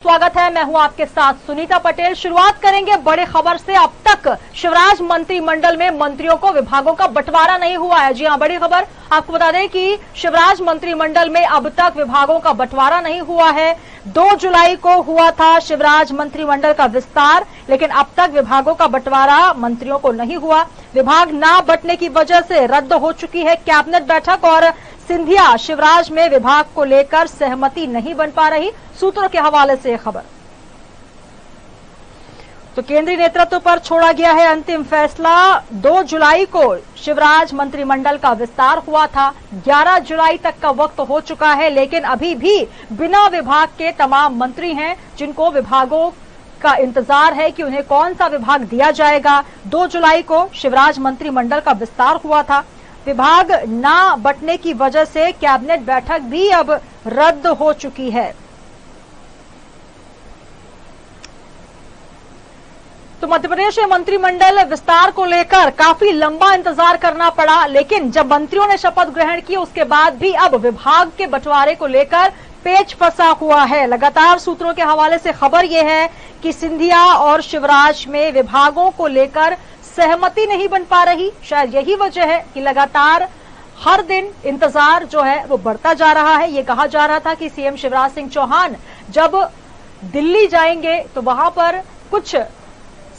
स्वागत है, मैं हूं आपके साथ सुनीता पटेल। शुरुआत करेंगे बड़ी खबर से। अब तक शिवराज मंत्रिमंडल में मंत्रियों को विभागों का बंटवारा नहीं हुआ है। जी हां, बड़ी खबर आपको बता दें कि शिवराज मंत्रिमंडल में अब तक विभागों का बंटवारा नहीं हुआ है। 2 जुलाई को हुआ था शिवराज मंत्रिमंडल का विस्तार, लेकिन अब तक विभागों का बंटवारा मंत्रियों को नहीं हुआ। विभाग ना बंटने की वजह से रद्द हो चुकी है कैबिनेट बैठक और सिंधिया शिवराज में विभाग को लेकर सहमति नहीं बन पा रही। सूत्रों के हवाले से खबर। तो केंद्रीय नेतृत्व पर छोड़ा गया है अंतिम फैसला। 2 जुलाई को शिवराज मंत्रिमंडल का विस्तार हुआ था। 11 जुलाई तक का वक्त हो चुका है, लेकिन अभी भी बिना विभाग के तमाम मंत्री हैं जिनको विभागों का इंतजार है कि उन्हें कौन सा विभाग दिया जाएगा। 2 जुलाई को शिवराज मंत्रिमंडल का विस्तार हुआ था। विभाग ना बंटने की वजह से कैबिनेट बैठक भी अब रद्द हो चुकी है। तो मध्य प्रदेश में मंत्रिमंडल विस्तार को लेकर काफी लंबा इंतजार करना पड़ा, लेकिन जब मंत्रियों ने शपथ ग्रहण की उसके बाद भी अब विभाग के बंटवारे को लेकर पेच फंसा हुआ है। लगातार सूत्रों के हवाले से खबर यह है कि सिंधिया और शिवराज में विभागों को लेकर सहमति नहीं बन पा रही। शायद यही वजह है कि लगातार हर दिन इंतजार जो है वो बढ़ता जा रहा है। ये कहा जा रहा था कि सीएम शिवराज सिंह चौहान जब दिल्ली जाएंगे तो वहां पर कुछ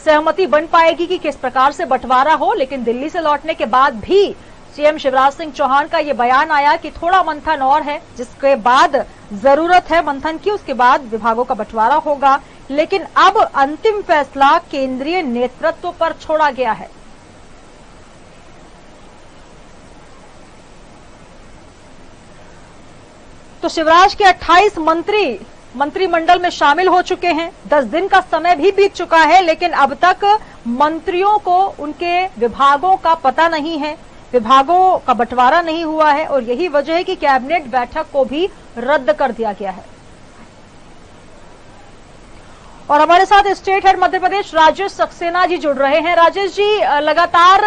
सहमति बन पाएगी कि किस प्रकार से बंटवारा हो, लेकिन दिल्ली से लौटने के बाद भी सीएम शिवराज सिंह चौहान का ये बयान आया कि थोड़ा मंथन और है, जिसके बाद जरूरत है मंथन की, उसके बाद विभागों का बंटवारा होगा। लेकिन अब अंतिम फैसला केंद्रीय नेतृत्व पर छोड़ा गया है। तो शिवराज के 28 मंत्री मंत्रिमंडल में शामिल हो चुके हैं। 10 दिन का समय भी बीत चुका है, लेकिन अब तक मंत्रियों को उनके विभागों का पता नहीं है, विभागों का बंटवारा नहीं हुआ है और यही वजह है कि कैबिनेट बैठक को भी रद्द कर दिया गया है। और हमारे साथ स्टेट हेड मध्य प्रदेश राजेश सक्सेना जी जुड़ रहे हैं। राजेश जी, लगातार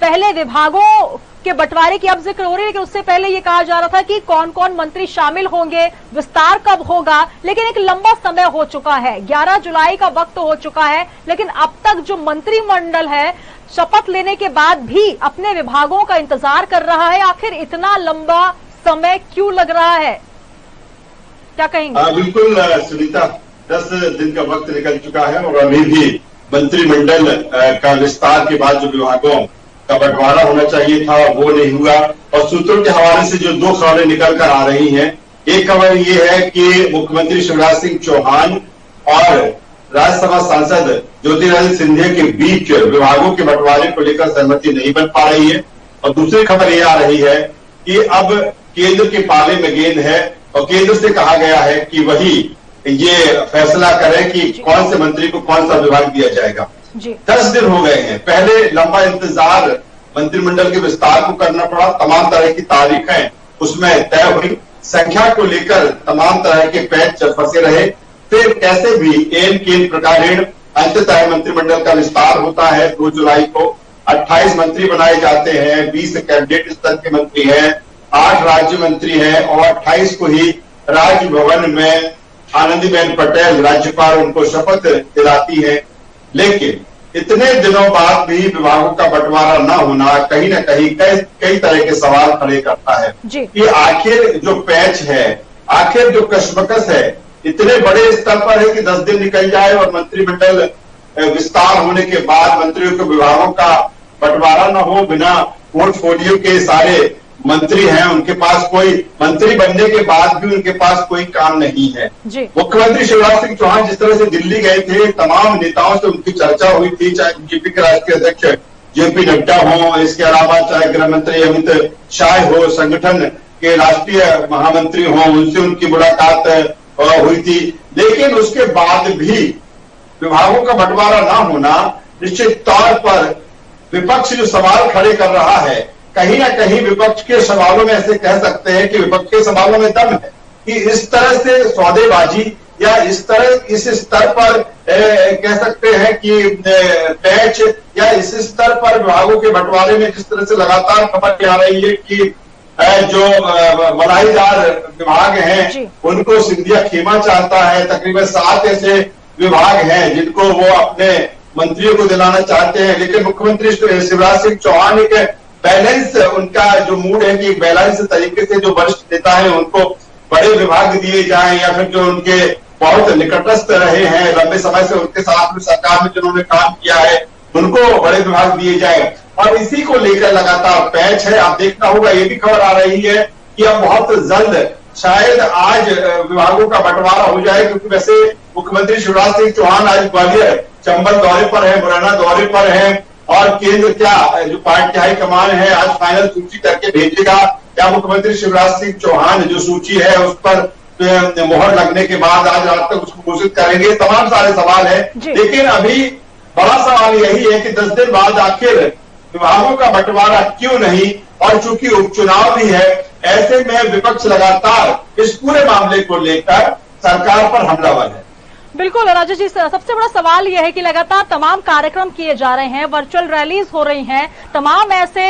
पहले विभागों के बंटवारे की अब जिक्र हो रही है, लेकिन उससे पहले ये कहा जा रहा था कि कौन कौन मंत्री शामिल होंगे, विस्तार कब होगा, लेकिन एक लंबा समय हो चुका है। 11 जुलाई का वक्त हो चुका है, लेकिन अब तक जो मंत्रिमंडल है शपथ लेने के बाद भी अपने विभागों का इंतजार कर रहा है। आखिर इतना लंबा समय क्यों लग रहा है, क्या कहेंगे? बिल्कुल सुनीता, 10 दिन का वक्त निकल चुका है और अभी भी मंत्रिमंडल का विस्तार के बाद जो विभागों का बंटवारा होना चाहिए था वो नहीं हुआ। और सूत्रों के हवाले से जो 2 खबरें निकल कर आ रही हैं, एक खबर ये है कि मुख्यमंत्री शिवराज सिंह चौहान और राज्यसभा सांसद ज्योतिरादित्य सिंधिया के बीच विभागों के बंटवारे को लेकर सहमति नहीं बन पा रही है। और दूसरी खबर ये आ रही है कि अब केंद्र के पाले में गेंद है और केंद्र से कहा गया है कि वही ये फैसला करें कि कौन से मंत्री को कौन सा विभाग दिया जाएगा। 10 दिन हो गए हैं। पहले लंबा इंतजार मंत्रिमंडल के विस्तार को करना पड़ा, तमाम तरह की तारीखें उसमें तय हुई, संख्या को लेकर तमाम तरह के पैच फंसे रहे। फिर कैसे भी एन केन प्रकारेण अंततः मंत्रिमंडल का विस्तार होता है। 2 जुलाई को 28 मंत्री बनाए जाते हैं, 20 कैबिनेट स्तर के मंत्री हैं, 8 राज्य मंत्री हैं और 28 को ही राजभवन में आनंदीबेन पटेल राज्यपाल उनको शपथ दिलाती है। लेकिन इतने दिनों बाद भी विभागों का बंटवारा न होना कहीं न कहीं कई तरह के सवाल खड़े करता है कि आखिर जो पैच है, आखिर जो कशमकश है, इतने बड़े स्तर पर है कि 10 दिन निकल जाए और मंत्रिमंडल विस्तार होने के बाद मंत्रियों के विभागों का बंटवारा न हो। बिना पोर्टफोलियो के सारे मंत्री हैं, उनके पास कोई मंत्री बनने के बाद भी उनके पास कोई काम नहीं है। मुख्यमंत्री शिवराज सिंह चौहान जिस तरह से दिल्ली गए थे, तमाम नेताओं से उनकी चर्चा हुई थी, चाहे बीजेपी के राष्ट्रीय अध्यक्ष जेपी नड्डा हो, इसके अलावा चाहे गृह मंत्री अमित शाह हो, संगठन के राष्ट्रीय महामंत्री हो, उनसे उनकी मुलाकात हुई थी। लेकिन उसके बाद भी विभागों का बंटवारा न होना निश्चित तौर पर विपक्ष जो सवाल खड़े कर रहा है, कहीं ना कहीं विपक्ष के सवालों में ऐसे कह सकते हैं कि विपक्ष के सवालों में दम है कि इस तरह से सौदेबाजी या इस स्तर पर कह सकते हैं कि पैच या इस स्तर पर विभागों के बंटवारे में जिस तरह से लगातार खबर आ रही है कि जो मलाईदार विभाग हैं उनको सिंधिया खेमा चाहता है। तकरीबन 7 ऐसे विभाग हैं जिनको वो अपने मंत्रियों को दिलाना चाहते हैं, लेकिन मुख्यमंत्री शिवराज सिंह चौहान एक बैलेंस, उनका जो मूड है कि एक बैलेंस तरीके से जो वरिष्ठ नेता है उनको बड़े विभाग दिए जाएं, या फिर जो उनके बहुत निकटस्थ रहे हैं लंबे समय से उनके साथ में सरकार में जिन्होंने काम किया है उनको बड़े विभाग दिए जाए। और इसी को लेकर लगातार पैच है। आप देखना होगा, ये भी खबर आ रही है कि अब बहुत जल्द शायद आज विभागों का बंटवारा हो जाए, क्योंकि वैसे मुख्यमंत्री शिवराज सिंह चौहान आज ग्वालियर चंबल दौरे पर है, मुरैना दौरे पर है, और केंद्र क्या जो पार्टी हाईकमान है आज फाइनल सूची करके भेजेगा। क्या मुख्यमंत्री शिवराज सिंह चौहान जो सूची है उस पर मोहर लगने के बाद आज रात तक उसको घोषित करेंगे? तमाम सारे सवाल है, लेकिन अभी बड़ा सवाल यही है कि 10 दिन बाद आखिर विभागों का बंटवारा क्यों नहीं? और चूंकि उपचुनाव भी है, ऐसे में विपक्ष लगातार इस पूरे मामले को लेकर सरकार पर हमलावर है। बिल्कुल राजेश जी, सबसे बड़ा सवाल यह है कि लगातार तमाम कार्यक्रम किए जा रहे हैं, वर्चुअल रैलीज हो रही हैं, तमाम ऐसे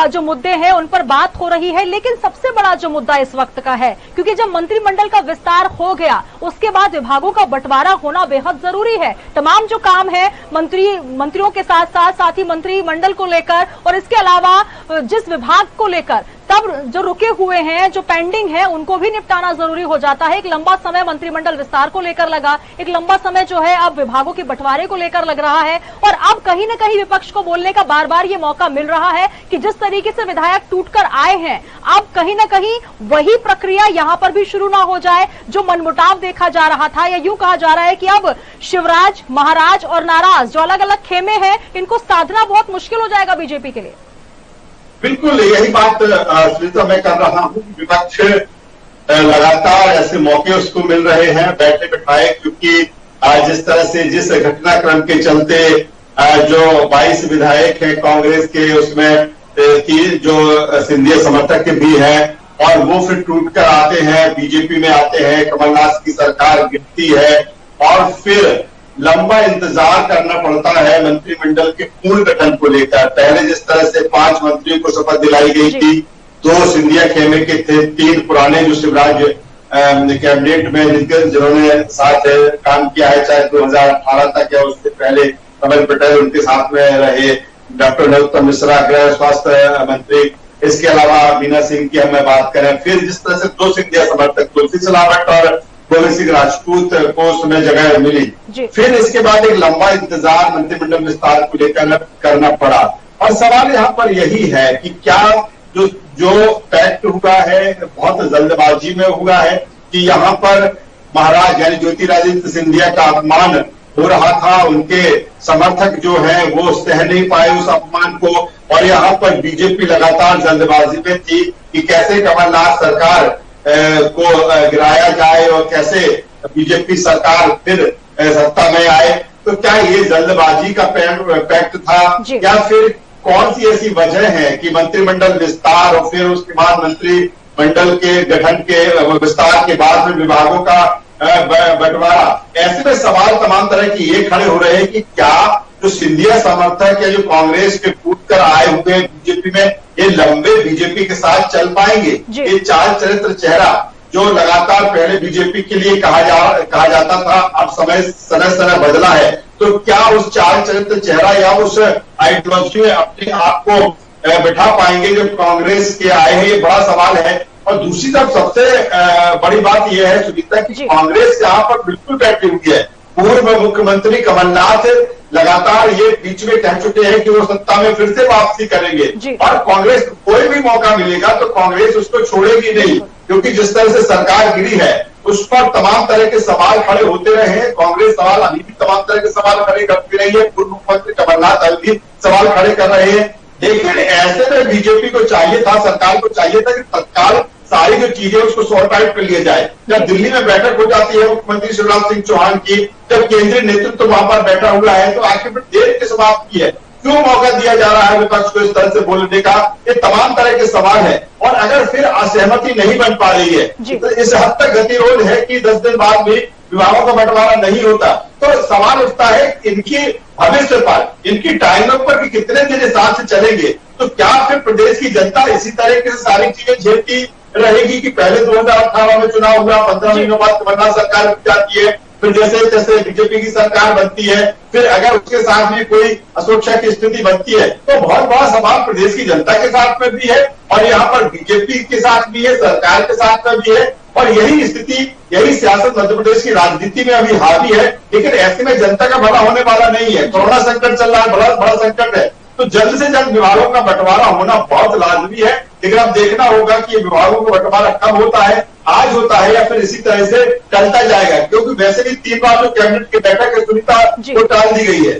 जो मुद्दे हैं उन पर बात हो रही है, लेकिन सबसे बड़ा जो मुद्दा इस वक्त का है, क्योंकि जब मंत्रिमंडल का विस्तार हो गया उसके बाद विभागों का बंटवारा होना बेहद जरूरी है। तमाम जो काम है मंत्रियों के साथ ही मंत्रिमंडल को लेकर और इसके अलावा जिस विभाग को लेकर तब जो रुके हुए हैं, जो पेंडिंग है, उनको भी निपटाना जरूरी हो जाता है। एक लंबा समय मंत्रिमंडल विस्तार को लेकर लगा, एक लंबा समय जो है अब विभागों के बंटवारे को लेकर लग रहा है, और अब कहीं न कहीं विपक्ष को बोलने का बार बार ये मौका मिल रहा है कि जिस तरीके से विधायक टूटकर आए हैं, अब कहीं न कहीं वही प्रक्रिया यहां पर भी शुरू ना हो जाए। जो मनमुटाव देखा जा रहा था, या यूं कहा जा रहा है कि अब शिवराज, महाराज और नाराज जो अलग अलग खेमे हैं, इनको साधना बहुत मुश्किल हो जाएगा बीजेपी के लिए। बिल्कुल यही बात श्वेता मैं कर रहा हूं। विपक्ष लगातार ऐसे मौके उसको मिल रहे हैं बैठे बिठाए, क्योंकि जिस तरह से जिस घटनाक्रम के चलते जो 22 विधायक हैं कांग्रेस के, उसमें 3 जो सिंधिया समर्थक भी हैं, और वो फिर टूट कर आते हैं, बीजेपी में आते हैं, कमलनाथ की सरकार गिरती है, और फिर लंबा इंतजार करना पड़ता है मंत्रिमंडल के पूर्ण गठन को लेकर। पहले जिस तरह से 5 मंत्रियों को शपथ दिलाई गई थी, 2 सिंधिया खेमे के थे, 3 पुराने जो शिवराज कैबिनेट में जिन्होंने साथ काम किया है, चाहे 2018 तक या उससे पहले कमल पटेल उनके साथ में रहे, डॉक्टर नरोत्तम मिश्रा गृह स्वास्थ्य मंत्री, इसके अलावा मीना सिंह की हमें बात करें, फिर जिस तरह से 2 सिंधिया समर्थक तुलसी सिलावट और गोविंद सिंह राजपूत को उसमें जगह मिली, फिर इसके बाद एक लंबा इंतजार मंत्रिमंडल विस्तार को लेकर करना पड़ा। और सवाल यहाँ पर यही है कि क्या जो पैक्ट हुआ है बहुत जल्दबाजी में हुआ है, कि यहाँ पर महाराज यानी ज्योतिरादित्य सिंधिया का अपमान हो रहा था, उनके समर्थक जो है वो सह नहीं पाए उस अपमान को, और यहाँ पर बीजेपी लगातार जल्दबाजी में थी कि कैसे कमलनाथ सरकार को गिराया जाए और कैसे बीजेपी सरकार फिर सत्ता में आए। तो क्या ये जल्दबाजी का पैक्ट था, या फिर कौन सी ऐसी वजह है कि मंत्रिमंडल विस्तार और फिर उसके बाद मंत्रिमंडल के गठन के विस्तार के बाद में विभागों का बंटवारा? ऐसे में सवाल तमाम तरह की ये खड़े हो रहे हैं कि क्या जो सिंधिया समर्थक या जो कांग्रेस के फूट कर आए हुए बीजेपी में, ये लंबे बीजेपी के साथ चल पाएंगे? ये चाल चरित्र चेहरा जो लगातार पहले बीजेपी के लिए कहा जाता था, अब समय बदला है, तो क्या उस चाल चरित्र चेहरा या उस आइडियोलॉजी में अपने आप को बिठा पाएंगे जो कांग्रेस के आए हैं? ये बड़ा सवाल है। और दूसरी तरफ सबसे बड़ी बात यह है सुनीता की कांग्रेस यहाँ पर बिल्कुल बैठी हुई है। पूर्व मुख्यमंत्री कमलनाथ लगातार ये बीच में कह चुके हैं कि वो सत्ता में फिर से वापसी करेंगे, और कांग्रेस को कोई भी मौका मिलेगा तो कांग्रेस उसको छोड़ेगी नहीं, क्योंकि जिस तरह से सरकार गिरी है उस पर तमाम तरह के सवाल खड़े होते रहे हैं। कांग्रेस सवाल अभी भी तमाम तरह के सवाल खड़े करती रही है, पूर्व मुख्यमंत्री कमलनाथ अभी भी सवाल खड़े कर रहे हैं। लेकिन ऐसे में बीजेपी को चाहिए था, सरकार को चाहिए था कि तत्काल सारी जो चीजें उसको सॉर्ट आउट कर लिया जाए। जब दिल्ली में बैठक हो जाती है मुख्यमंत्री शिवराज सिंह चौहान की, जब केंद्रीय नेतृत्व वहां पर बैठा हुआ है, तो आखिर देर किस बात की है? क्यों मौका दिया जा रहा है विपक्ष को इस तरह से बोलने का? ये तमाम तरह के सवाल है। और अगर फिर असहमति नहीं बन पा रही है तो इस हद तक गतिरोध है कि 10 दिन बाद भी विभागों का बंटवारा नहीं होता, तो सवाल उठता है इनकी भविष्य पर, इनकी टाइमअप पर कि कितने दिन हिसाब से चलेंगे। तो क्या फिर प्रदेश की जनता इसी तरीके से सारी चीजें झेलती रहेगी कि पहले 2018 में चुनाव हुआ, 15 महीनों बाद कमलनाथ सरकार बन जाती है, फिर जैसे जैसे बीजेपी की सरकार बनती है, फिर अगर उसके साथ भी कोई असुरक्षा की स्थिति बनती है तो बहुत बड़ा सवाल प्रदेश की जनता के साथ में भी है और यहाँ पर बीजेपी के साथ भी है, सरकार के साथ में भी है। और यही स्थिति, यही सियासत मध्य प्रदेश की राजनीति में अभी हावी है। लेकिन ऐसे में जनता का भला होने वाला नहीं है। कोरोना संकट चल रहा है, बड़ा संकट है, तो जल्द से जल्द विभागों का बंटवारा होना बहुत लाजमी है। लेकिन अब देखना होगा कि ये विभागों का बंटवारा कब होता है, आज होता है या फिर इसी तरह से टलता जाएगा, क्योंकि वैसे भी 3 बार जो कैबिनेट की बैठक है सुनीता, वो टाल दी गई है।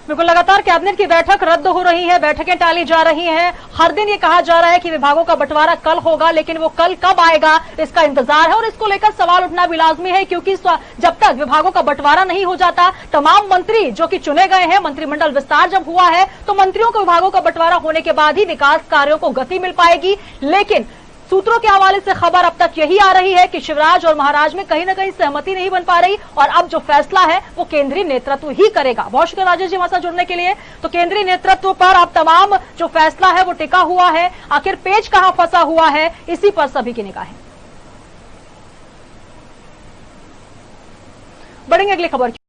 बिल्कुल लगातार कैबिनेट की बैठक रद्द हो रही है, बैठकें टाली जा रही हैं। हर दिन ये कहा जा रहा है कि विभागों का बंटवारा कल होगा, लेकिन वो कल कब आएगा इसका इंतजार है और इसको लेकर सवाल उठना भी लाजमी है, क्योंकि जब तक विभागों का बंटवारा नहीं हो जाता, तमाम मंत्री जो कि चुने गए हैं, मंत्रिमंडल विस्तार जब हुआ है तो मंत्रियों को विभागों का बंटवारा होने के बाद ही विकास कार्यों को गति मिल पाएगी। लेकिन सूत्रों के हवाले से खबर अब तक यही आ रही है कि शिवराज और महाराज में कहीं ना कहीं सहमति नहीं बन पा रही और अब जो फैसला है वो केंद्रीय नेतृत्व ही करेगा। बहुत शुक्रिया राजेश जी हमारे साथ जुड़ने के लिए। तो केंद्रीय नेतृत्व पर अब तमाम जो फैसला है वो टिका हुआ है, आखिर पेच कहां फंसा हुआ है इसी पर सभी की निगाहें। बढ़ेंगे अगली खबर की